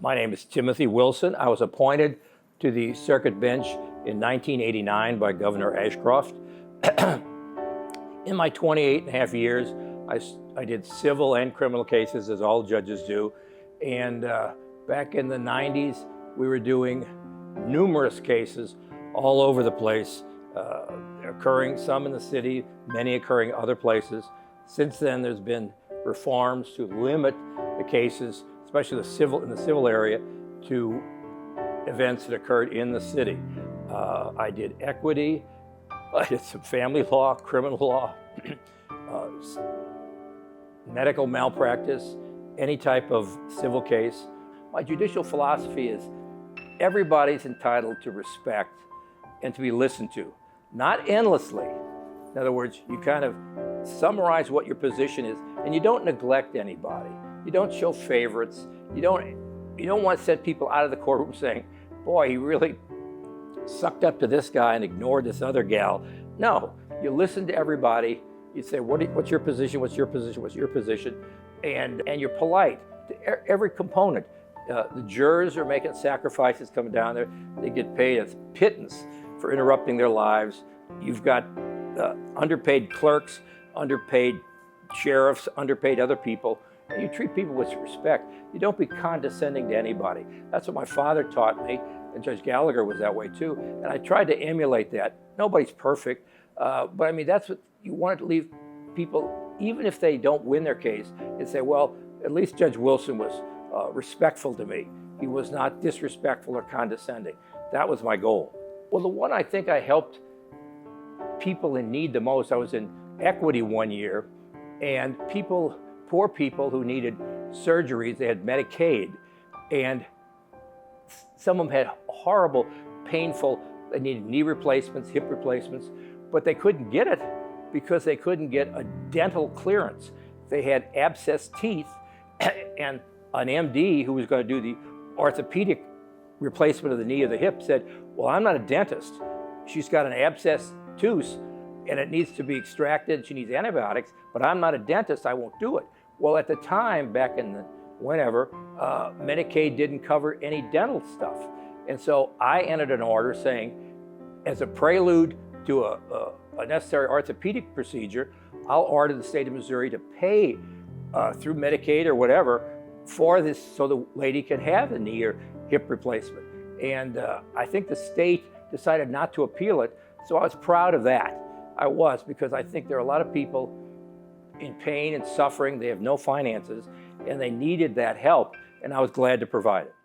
My name is Timothy Wilson. I was appointed to the circuit bench in 1989 by Governor Ashcroft. In my 28 and a half years, I did civil and criminal cases, as all judges do. And back in the 90s, we were doing numerous cases all over the place, occurring some in the city, many occurring other places. Since then, there's been reforms to limit the cases, especially in the civil area, to events that occurred in the city. I did equity, I did some family law, criminal law, medical malpractice, any type of civil case. My judicial philosophy is everybody's entitled to respect and to be listened to, not endlessly. In other words, you kind of summarize what your position is, and you don't neglect anybody. You don't show favorites. You don't want to set people out of the courtroom saying, boy, he really sucked up to this guy and ignored this other gal. No, you listen to everybody. You say, what's your position? What's your position? What's your position? And you're polite to every component. The jurors are making sacrifices coming down there. They get paid a pittance for interrupting their lives. You've got underpaid clerks, underpaid sheriffs, underpaid other people. And you treat people with respect. You don't be condescending to anybody. That's what my father taught me, and Judge Gallagher was that way too. And I tried to emulate that. Nobody's perfect, but I mean, that's what you want to leave people, even if they don't win their case, and say, well, at least Judge Wilson was respectful to me. He was not disrespectful or condescending. That was my goal. Well, the one I think I helped people in need the most, I was in equity one year, and poor people who needed surgeries, they had Medicaid, and some of them had horrible, painful, they needed knee replacements, hip replacements, but they couldn't get it because they couldn't get a dental clearance. They had abscessed teeth, and an MD who was going to do the orthopedic replacement of the knee or the hip said, well, I'm not a dentist. She's got an abscessed tooth and it needs to be extracted. She needs antibiotics, but I'm not a dentist. I won't do it. Well, at the time, back in whenever, Medicaid didn't cover any dental stuff. And so I entered an order saying, as a prelude to a necessary orthopedic procedure, I'll order the state of Missouri to pay through Medicaid or whatever for this so the lady can have a knee or hip replacement. And I think the state decided not to appeal it, so I was proud of that. I was, because I think there are a lot of people in pain and suffering, they have no finances, and they needed that help, and I was glad to provide it.